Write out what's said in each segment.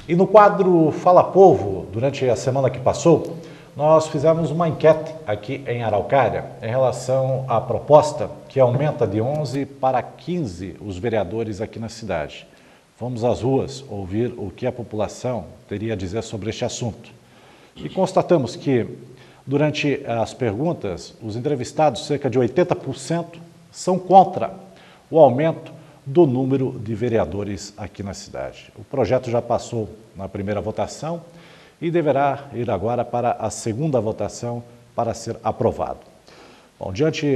E no quadro Fala Povo, durante a semana que passou, nós fizemos uma enquete aqui em Araucária em relação à proposta que aumenta de 11 para 15 os vereadores aqui na cidade. Fomos às ruas ouvir o que a população teria a dizer sobre este assunto. E constatamos que, durante as perguntas, os entrevistados, cerca de 80%, são contra o aumento do número de vereadores aqui na cidade. O projeto já passou na primeira votação e deverá ir agora para a segunda votação para ser aprovado. Bom, diante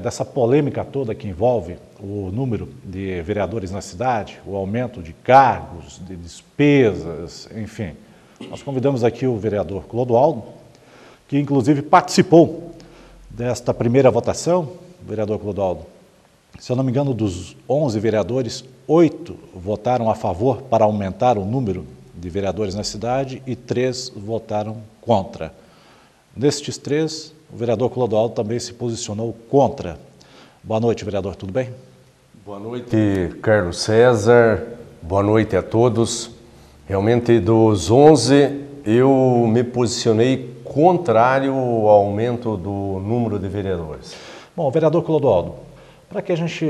dessa polêmica toda que envolve o número de vereadores na cidade, o aumento de cargos, de despesas, enfim, nós convidamos aqui o vereador Clodoaldo, que inclusive participou desta primeira votação. Vereador Clodoaldo, se eu não me engano, dos 11 vereadores, 8 votaram a favor para aumentar o número de vereadores na cidade e 3 votaram contra. Destes 3, o vereador Clodoaldo também se posicionou contra. Boa noite, vereador, tudo bem? Boa noite, Carlos César, boa noite a todos. Realmente, dos 11, eu me posicionei contrário ao aumento do número de vereadores. Bom, vereador Clodoaldo, para que a gente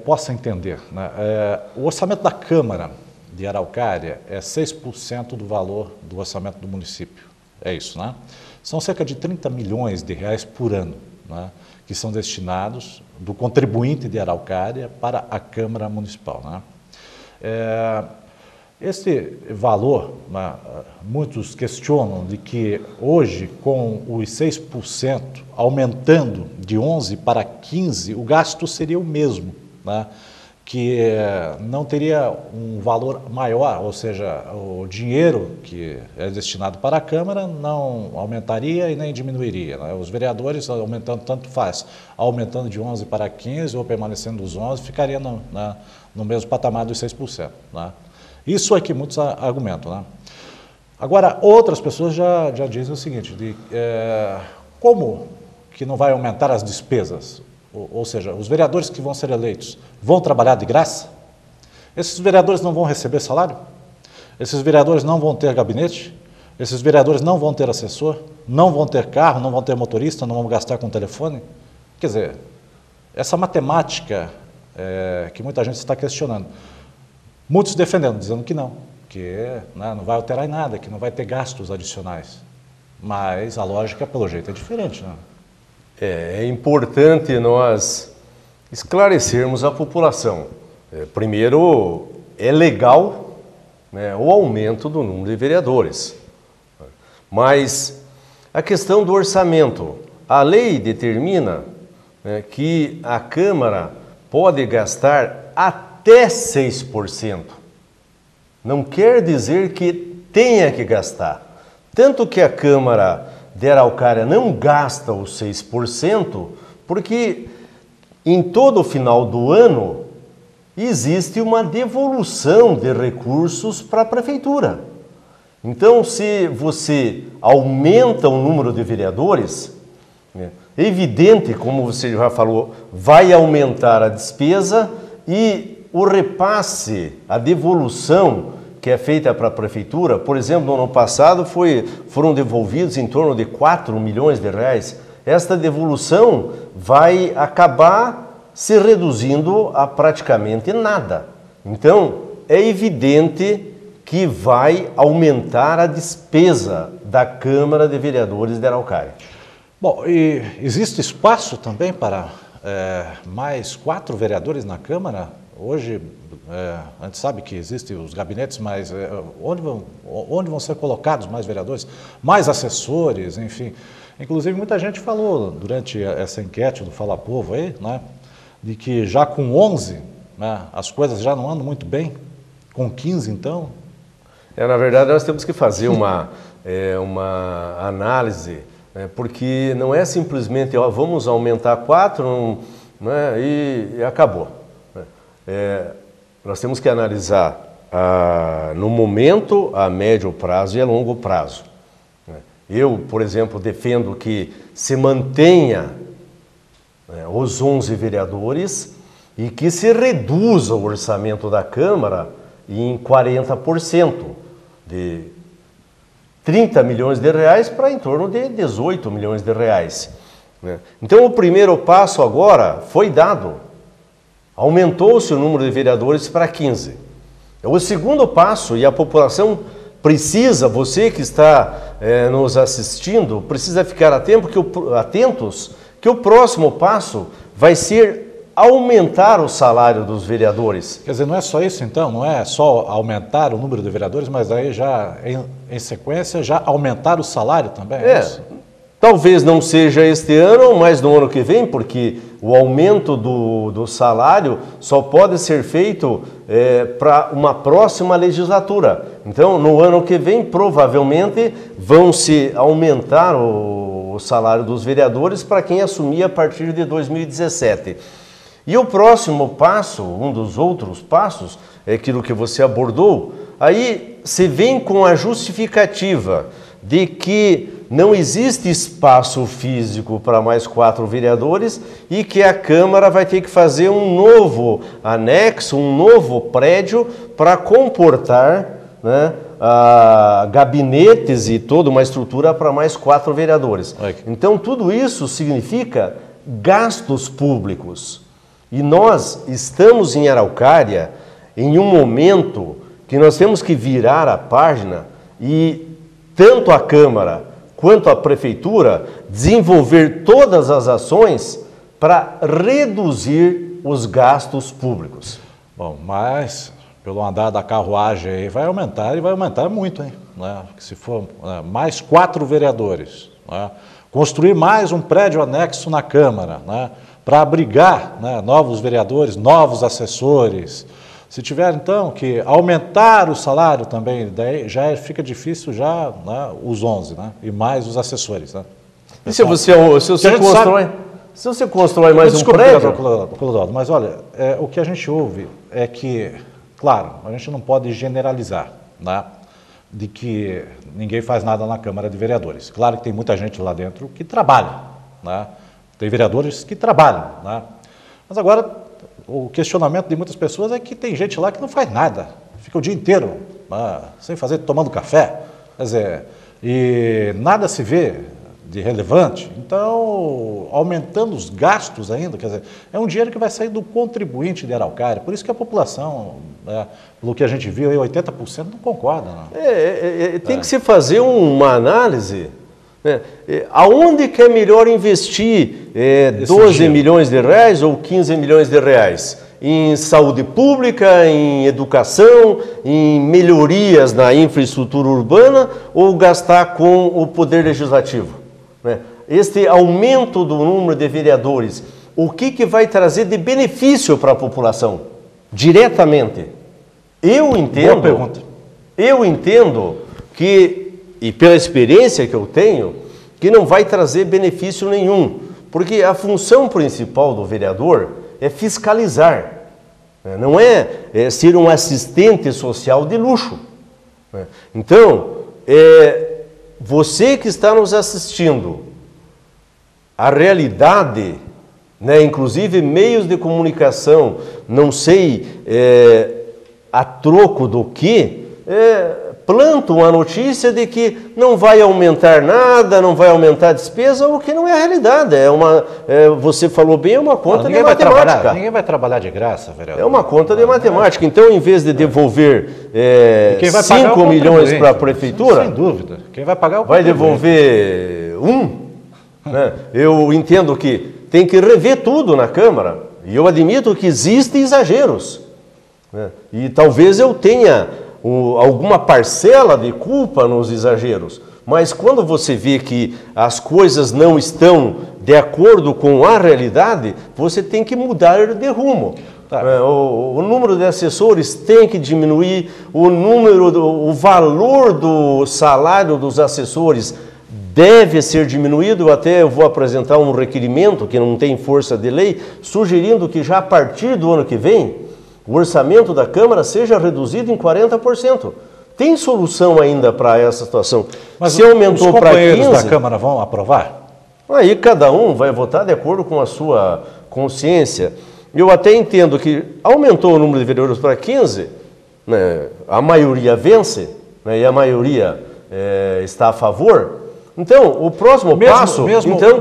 possa entender, né, o orçamento da Câmara de Araucária é 6% do valor do orçamento do município. É isso, né? São cerca de 30 milhões de reais por ano, né, que são destinados do contribuinte de Araucária para a Câmara Municipal, né? Esse valor, né, muitos questionam de que hoje, com os 6%, aumentando de 11 para 15, o gasto seria o mesmo, né? Que não teria um valor maior, ou seja, o dinheiro que é destinado para a Câmara não aumentaria e nem diminuiria, né? Os vereadores aumentando, tanto faz, aumentando de 11 para 15 ou permanecendo os 11, ficaria no mesmo patamar dos 6%, né? Isso é que muitos argumentam, né? Agora, outras pessoas já dizem o seguinte, como que não vai aumentar as despesas? Ou seja, os vereadores que vão ser eleitos vão trabalhar de graça? Esses vereadores não vão receber salário? Esses vereadores não vão ter gabinete? Esses vereadores não vão ter assessor? Não vão ter carro? Não vão ter motorista? Não vão gastar com telefone? Quer dizer, essa matemática que muita gente está questionando. Muitos defendendo, dizendo que não, não vai alterar em nada, que não vai ter gastos adicionais. Mas a lógica, pelo jeito, é diferente, né? É importante nós esclarecermos a população. Primeiro, é legal, né, o aumento do número de vereadores. Mas a questão do orçamento, a lei determina, né, que a Câmara pode gastar até 6%. Não quer dizer que tenha que gastar. Tanto que a Câmara de Araucária não gasta os 6%, porque em todo o final do ano existe uma devolução de recursos para a Prefeitura. Então, se você aumenta o número de vereadores, é evidente, como você já falou, vai aumentar a despesa e o repasse, a devolução que é feita para a Prefeitura, por exemplo, no ano passado foram devolvidos em torno de 4 milhões de reais. Esta devolução vai acabar se reduzindo a praticamente nada. Então, é evidente que vai aumentar a despesa da Câmara de Vereadores de Araucária. Bom, e existe espaço também para mais 4 vereadores na Câmara? Hoje, a gente sabe que existem os gabinetes, mas onde vão ser colocados mais vereadores? Mais assessores, enfim. Inclusive, muita gente falou durante essa enquete do Fala Povo aí, né, de que já com 11, né, as coisas já não andam muito bem. Com 15, então? Na verdade, nós temos que fazer uma análise, né, porque não é simplesmente, vamos aumentar 4, né, e acabou. Nós temos que analisar no momento, a médio prazo e a longo prazo. Eu, por exemplo, defendo que se mantenha os 11 vereadores e que se reduza o orçamento da Câmara em 40%. de 30 milhões de reais para em torno de 18 milhões de reais. Né? Então, o primeiro passo agora foi dado. Aumentou-se o número de vereadores para 15. O segundo passo, e a população precisa, você que está nos assistindo, precisa ficar atentos que o próximo passo vai ser aumentar o salário dos vereadores. Quer dizer, não é só isso então, não é só aumentar o número de vereadores, mas aí já, em sequência, já aumentar o salário também? É isso? Talvez não seja este ano, mas no ano que vem, porque o aumento do salário só pode ser feito para uma próxima legislatura. Então, no ano que vem, provavelmente, vão se aumentar o salário dos vereadores para quem assumir a partir de 2017. E o próximo passo, um dos outros passos, é aquilo que você abordou, aí se vem com a justificativa de que não existe espaço físico para mais 4 vereadores e que a Câmara vai ter que fazer um novo anexo, um novo prédio para comportar, né, gabinetes e toda uma estrutura para mais 4 vereadores. Então, tudo isso significa gastos públicos. E nós estamos em Araucária em um momento que nós temos que virar a página e tanto a Câmara quanto a Prefeitura desenvolver todas as ações para reduzir os gastos públicos. Bom, mas pelo andar da carruagem aí vai aumentar e vai aumentar muito, hein? Né? Se for mais 4 vereadores, né? Construir mais um prédio anexo na Câmara, né? Para abrigar, né, novos vereadores, novos assessores. Se tiver, então, que aumentar o salário também, daí já fica difícil já, né, os 11, né, e mais os assessores. Né? E se você constrói mais um prédio? Clodoaldo, mas olha, o que a gente ouve é que, claro, a gente não pode generalizar, né, de que ninguém faz nada na Câmara de Vereadores. Claro que tem muita gente lá dentro que trabalha, né? Tem vereadores que trabalham, né? Mas agora o questionamento de muitas pessoas é que tem gente lá que não faz nada, fica o dia inteiro, né, sem fazer, tomando café, quer dizer, e nada se vê de relevante. Então, aumentando os gastos ainda, quer dizer, é um dinheiro que vai sair do contribuinte de Araucária. Por isso que a população, pelo que a gente viu, 80% não concorda. Não. Tem que se fazer uma análise. Aonde que é melhor investir 12 milhões de reais ou 15 milhões de reais? Em saúde pública, em educação, em melhorias na infraestrutura urbana ou gastar com o poder legislativo? Este aumento do número de vereadores, o que vai trazer de benefício para a população? Diretamente. Eu entendo que, e pela experiência que eu tenho, que não vai trazer benefício nenhum, porque a função principal do vereador é fiscalizar, não é ser um assistente social de luxo. Então, você que está nos assistindo, a realidade, inclusive meios de comunicação, não sei a troco do que, plantam a notícia de que não vai aumentar nada, não vai aumentar a despesa, o que não é a realidade. Você falou bem, é uma conta de matemática. Ninguém vai trabalhar de graça, vereador. É uma conta de matemática. Então, em vez de devolver 5 milhões para a Prefeitura, sem dúvida, quem vai pagar é o vai devolver 1. Eu entendo que tem que rever tudo na Câmara. E eu admito que existem exageros. E talvez eu tenha alguma parcela de culpa nos exageros, mas quando você vê que as coisas não estão de acordo com a realidade, você tem que mudar de rumo. O número de assessores tem que diminuir, o valor do salário dos assessores deve ser diminuído. Eu vou apresentar um requerimento que não tem força de lei, sugerindo que já a partir do ano que vem, o orçamento da Câmara seja reduzido em 40%. Tem solução ainda para essa situação. Mas se aumentou para 15%... Os companheiros da Câmara vão aprovar? Aí cada um vai votar de acordo com a sua consciência. Eu até entendo que aumentou o número de vereadores para 15, a maioria vence, né, e a maioria está a favor, então o próximo passo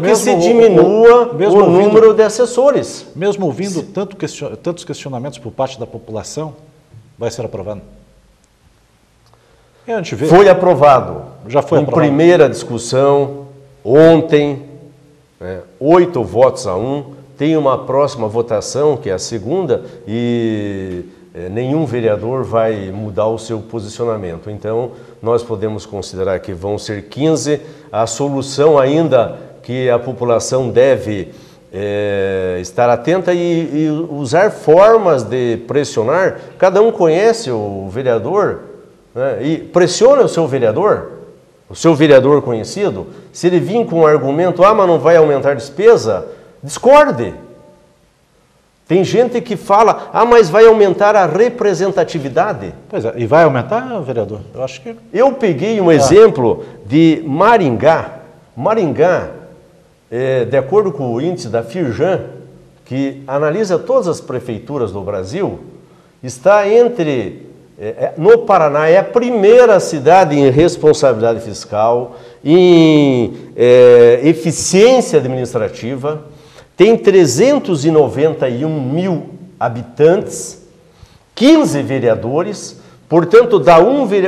que se diminua o número de assessores. Mesmo ouvindo tantos questionamentos por parte da população, vai ser aprovado? A gente vê. Foi aprovado. Já foi aprovado. Em primeira discussão, ontem, 8 votos a 1. Tem uma próxima votação, que é a segunda, e nenhum vereador vai mudar o seu posicionamento. Então, nós podemos considerar que vão ser 15. A solução ainda que a população deve estar atenta e usar formas de pressionar. Cada um conhece o vereador, né, e pressiona o seu vereador conhecido. Se ele vir com um argumento, mas não vai aumentar despesa, discorde. Tem gente que fala, mas vai aumentar a representatividade. Pois é, e vai aumentar, vereador? Eu acho que... Eu peguei um exemplo de Maringá. Maringá, de acordo com o índice da Firjan, que analisa todas as prefeituras do Brasil, está no Paraná, é a primeira cidade em responsabilidade fiscal, em eficiência administrativa, tem 391 mil habitantes, 15 vereadores, portanto,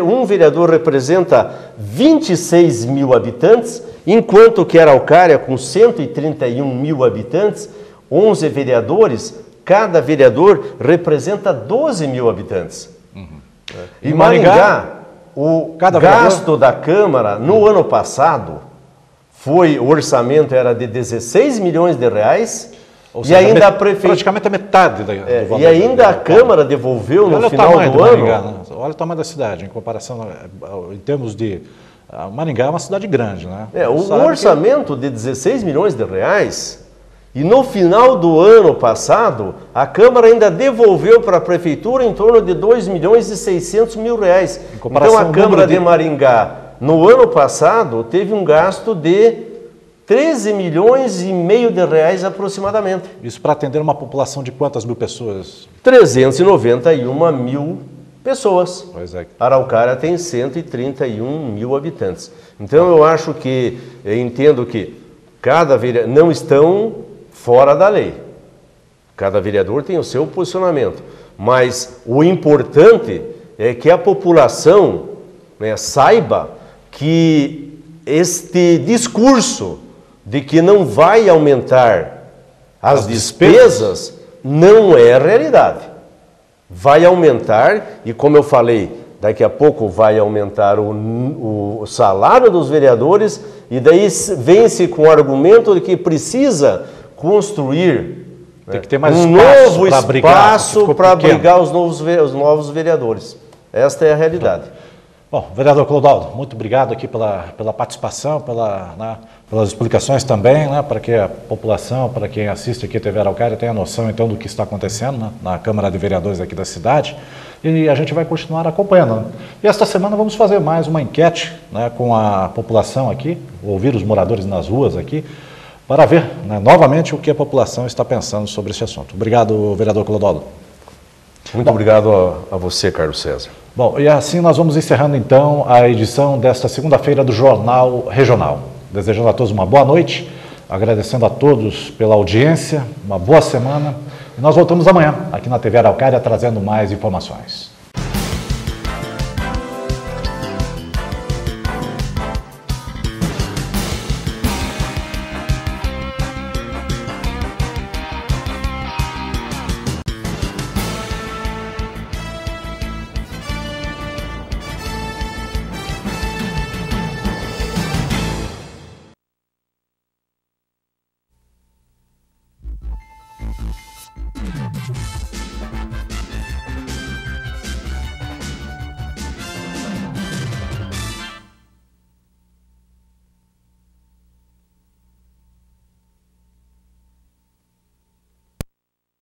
um vereador representa 26 mil habitantes, enquanto que Araucária, com 131 mil habitantes, 11 vereadores, cada vereador representa 12 mil habitantes. Em Maringá, o gasto da Câmara no ano passado o orçamento era de 16 milhões de reais, ou seja, e ainda a prefeitura... Praticamente a metade do valor. E ainda a Câmara devolveu no final do ano... Maringá, né? Olha o tamanho da cidade, em comparação, em termos de... Maringá é uma cidade grande, né? O orçamento de 16 milhões de reais, e no final do ano passado, a Câmara ainda devolveu para a Prefeitura em torno de 2 milhões e 600 mil reais. Então a Câmara de Maringá, no ano passado, teve um gasto de 13 milhões e meio de reais aproximadamente. Isso para atender uma população de quantas mil pessoas? 391 mil pessoas. Pois é. Araucária tem 131 mil habitantes. Então eu acho que, eu entendo que cada vereador não estão fora da lei. Cada vereador tem o seu posicionamento. Mas o importante é que a população, né, saiba que este discurso de que não vai aumentar as despesas não é realidade. Vai aumentar, e como eu falei, daqui a pouco vai aumentar o salário dos vereadores, e daí vem-se com o argumento de que precisa construir tem que ter mais um novo espaço para abrigar os novos vereadores. Esta é a realidade. Bom, vereador Clodoaldo, muito obrigado aqui pela participação, pelas explicações também, né, para que a população, para quem assiste aqui a TV Araucária tenha noção então do que está acontecendo, né, na Câmara de Vereadores aqui da cidade, e a gente vai continuar acompanhando. Né? E esta semana vamos fazer mais uma enquete, né, com a população aqui, ouvir os moradores nas ruas aqui, para ver, né, novamente o que a população está pensando sobre esse assunto. Obrigado, vereador Clodoaldo. Muito obrigado a você, Carlos César. Bom, e assim nós vamos encerrando então a edição desta segunda-feira do Jornal Regional. Desejando a todos uma boa noite, agradecendo a todos pela audiência, uma boa semana. E nós voltamos amanhã aqui na TV Araucária trazendo mais informações.